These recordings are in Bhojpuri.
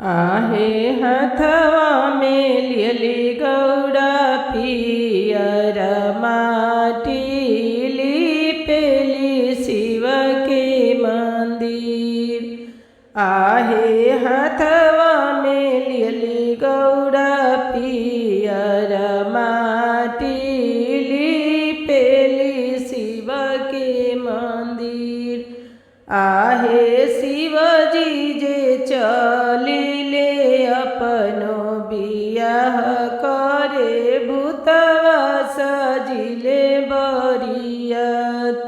आहे हथवा में लियली गौड़ा पियर माटी लिपेली शिव के मंदिर। आहे हथवा में लियली गौड़ा पियर माटी लिपेली शिव के मंदिर। आहे शिवजी जे चलिले अपनो बियाह करे भूतवा सजिले बरियत।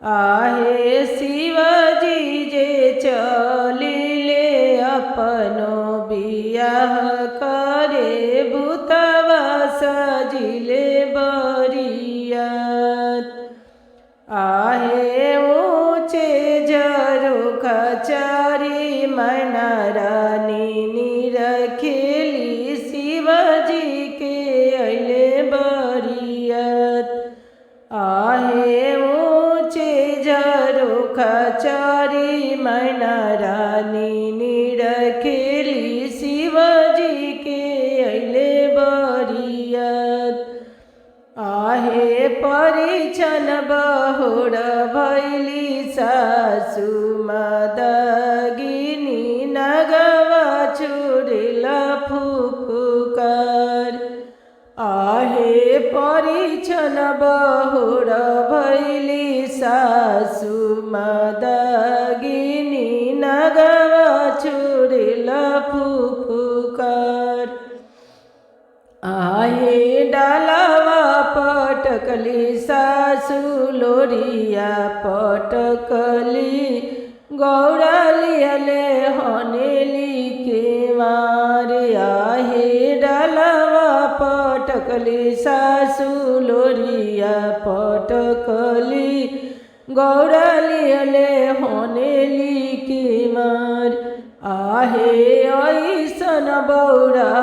आहे शिवजी जे चलिले अपनो बियाह करे भूतवा सजिले बरियत। आहे ऊँचे खचारी मैना रानी निरखेली शिवजी के अइले बरियत। आहे ऊँचे खचारी मैना रानी निरखेली शिवजी के अइले बरियत। आहे परिछन बहुड़ भैली सासु मदगिनी नगवा छुड़िला फुफुकार। आहे परिछन बहुड़ भैली सासु मदगिनी नगवा छुड़िला फुफुकार। आहे डालवा पटकली सासु लोरिया पटकली गौड़ा लियले हनेली के मारे। आहे डालवा पटकली सासु लोरिया पटकली गौड़ा लियले हनेली के मार। आहे ऐसन बौरा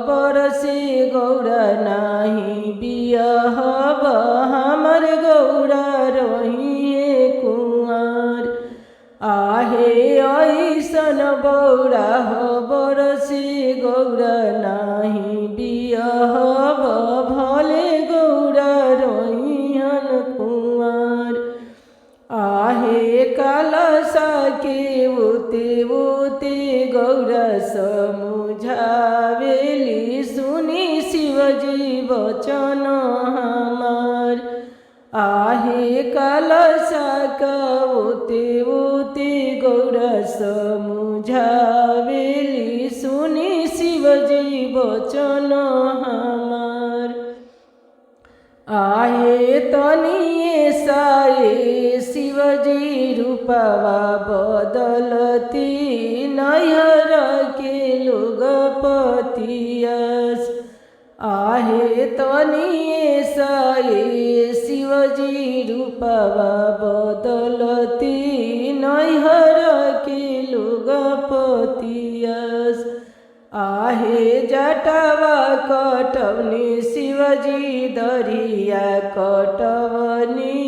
बरसे गौरा नाही बियाह हमर गौरा रहिए कुंवर। आहे ऐसन बौरा बरसे गौरा नाही बियाह भले गौरा रहियन कुंवर। आहे कलसा के उते उते गौरा समुझावेली सुनी शिवजी वचन हमार। आहे कलसा का उते उते गौरा समुझावेली सुनी शिवजी वचन हमार। आहे तनिए साए शिवजी रूपवा बदलती नैहर के लोगपतियस। आहे तनिए साए शिवजी रूपवा बदलती नैहर के लोगपतियस। आहे जटावा कटवनी शिवजी दरिया कटवनी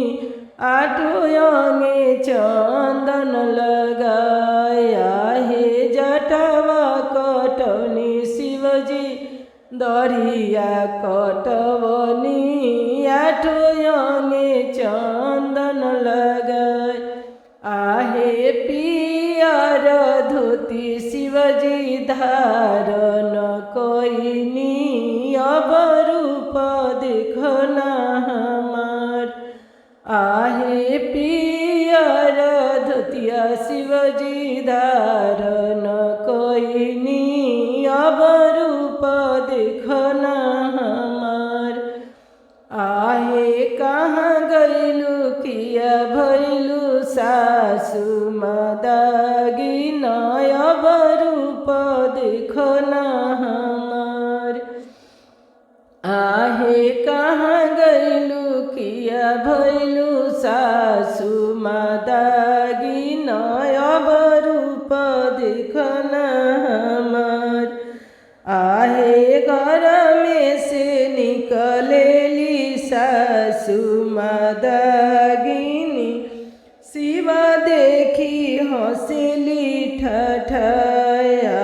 आठो अंगे चंदन लगाए। आहे जटावा कटवनी शिवजी दरिया कटवनी आठो अंगे चंदन लगाए। आहे पियर धोती शिवजी धारण कइनी अब रूप देखना हमार। आहे पियर धोतिया शिवजी धारण कइनी अब रूप देखना हमार। आहे कहाँ गइलु किया भइलु सासु मदागिन अब रूप देखना हमार। आहे कहाँ गइलु किया भइलु सासु मदागिन अब रूप देखना हमार। आहे घर में से निकलेली सासु मदागिनी शिव देखी हंसेली ठठाया।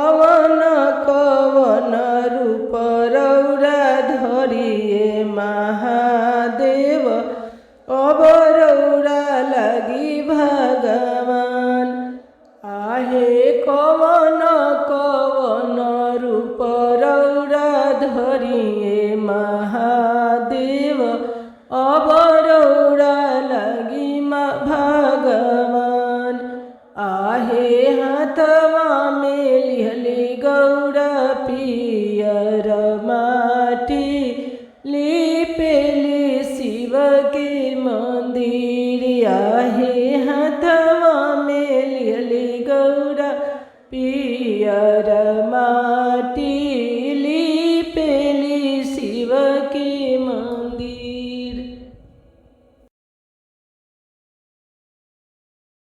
कवन कवन रूप रौरा धरिए महादेव अब रौरा लगी भगवान। आहे कवन कवन रूप रौरा धरिए महादेव अब रौरा लगी भगवान। आहे हाथवा में लिहली गौरा पियर माटी लिपेली शिव के मंदिर। आहे हाथवा में लिहली गौरा पियर माटी